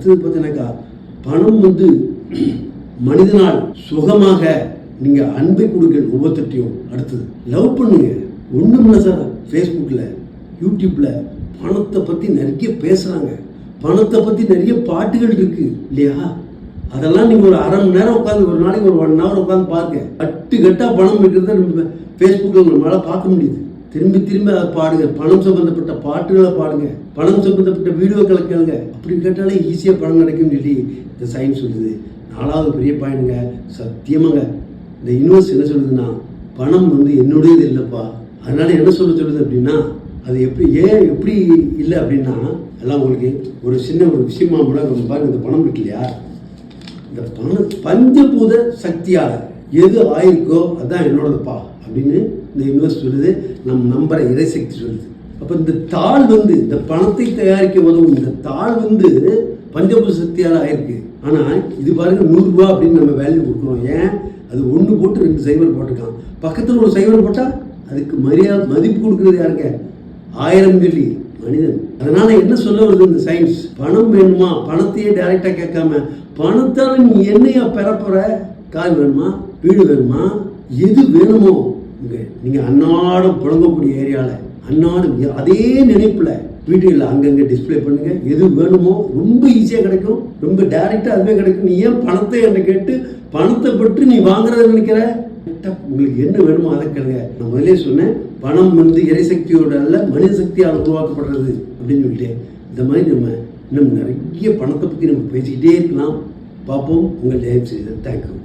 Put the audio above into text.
அடுத்தது பார்த்தீங்கன்னாக்கா பணம் வந்து மனிதனால் சுகமாக நீங்கள் அன்பை கொடுங்கள் ஒவ்வொருத்தையும். அடுத்தது லவ் பண்ணுங்க. ஒன்றும் இல்லை சார், ஃபேஸ்புக்கில் யூடியூப்பில் பணத்தை பற்றி நிறைய பேசுகிறாங்க, பணத்தை பற்றி நிறைய பாட்டுகள் இருக்குது இல்லையா? அதெல்லாம் நீங்கள் ஒரு அரை மணி நேரம் உட்காந்து, ஒரு நாளைக்கு ஒரு 1 hour உட்காந்து பாருங்க. கட்டாக பணம் இருக்கிறத நம்ம ஃபேஸ்புக்கில் நம்மளால் பார்க்க முடியுது. திரும்பி திரும்பி அதை பாடுங்க, பணம் சம்பந்தப்பட்ட பாட்டுகளை பாடுங்க, பணம் சம்பந்தப்பட்ட வீடியோக்களை கேளுங்க. அப்படி கேட்டாலே ஈஸியாக பணம் கிடைக்கும்னு சொல்லி இந்த சயின்ஸ் சொல்லுது. 4வது பெரிய பாயிண்ட்ங்க, சத்தியமாங்க இந்த யூனிவர்ஸ் என்ன சொல்லுதுன்னா, பணம் வந்து என்னுடையது இல்லைப்பா. அதனால என்ன சொல்லுது அப்படின்னா, அது எப்படி இல்லை அப்படின்னா, எல்லாம் உங்களுக்கு ஒரு சின்ன ஒரு விஷயமா கூட பாருங்க. இந்த பணம் இருக்கு இல்லையா, இந்த பணம் பஞ்சபூத சக்தியால் எது ஆயிருக்கோ அதுதான் என்னோடதுப்பா அப்படின்னு இந்த யூனிவர்ஸ் சொல்லுது. நம்ம நம்புற இறைசக்தி சொல்லுது. அப்போ இந்த தாள் வந்து இந்த பணத்தை தயாரிக்க உதவும் இந்த தாள் வந்து பஞ்சபூத சக்தியால் ஆயிருக்கு. ஆனால் இது பாருங்க 100 ரூபா அப்படின்னு நம்ம வேல்யூ கொடுக்குறோம். ஏன்? அது 1 போட்டு 2 சைபர் போட்டிருக்கான். பக்கத்தில் ஒரு சைபர் போட்டால் அதுக்கு மதிப்பு கொடுக்குறது யாருங்க? 1000 சொல்லி மனிதன். அதனால என்ன சொல்ல வருது இந்த சயின்ஸ்? பணம் வேணுமா? பணத்தையே டைரக்டா கேட்காம, பணத்தால நீ என்னையா பெறப்போற? கார் வேணுமா? வீடு வேணுமா? எது வேணுமோ நீங்க அன்னாடம் புழங்கக்கூடிய ஏரியாவில் அன்னாடம் அதே நினைப்புல வீடுகளில் அங்கங்கே டிஸ்பிளே பண்ணுங்க. எது வேணுமோ ரொம்ப ஈஸியாக கிடைக்கும், ரொம்ப டைரெக்டாக அதுவே கிடைக்கும். நீ ஏன் பணத்தை என்ன கேட்டு பணத்தை பற்றி நீ வாங்குறத நினைக்கிற? உங்களுக்கு என்ன வேணுமோ அதை கேளுங்க. நான் முதலே சொன்னேன், பணம் வந்து இறைசக்தியோட அல்ல மனித சக்தியால் உருவாக்கப்படுறது அப்படின்னு சொல்லிட்டு, இந்த மாதிரி நம்ம இன்னும் நிறைய பணத்தை பற்றி நம்ம பேசிக்கிட்டே இருக்கலாம். பார்ப்போம். உங்கள் டைம் செய்தது. தேங்க்யூ.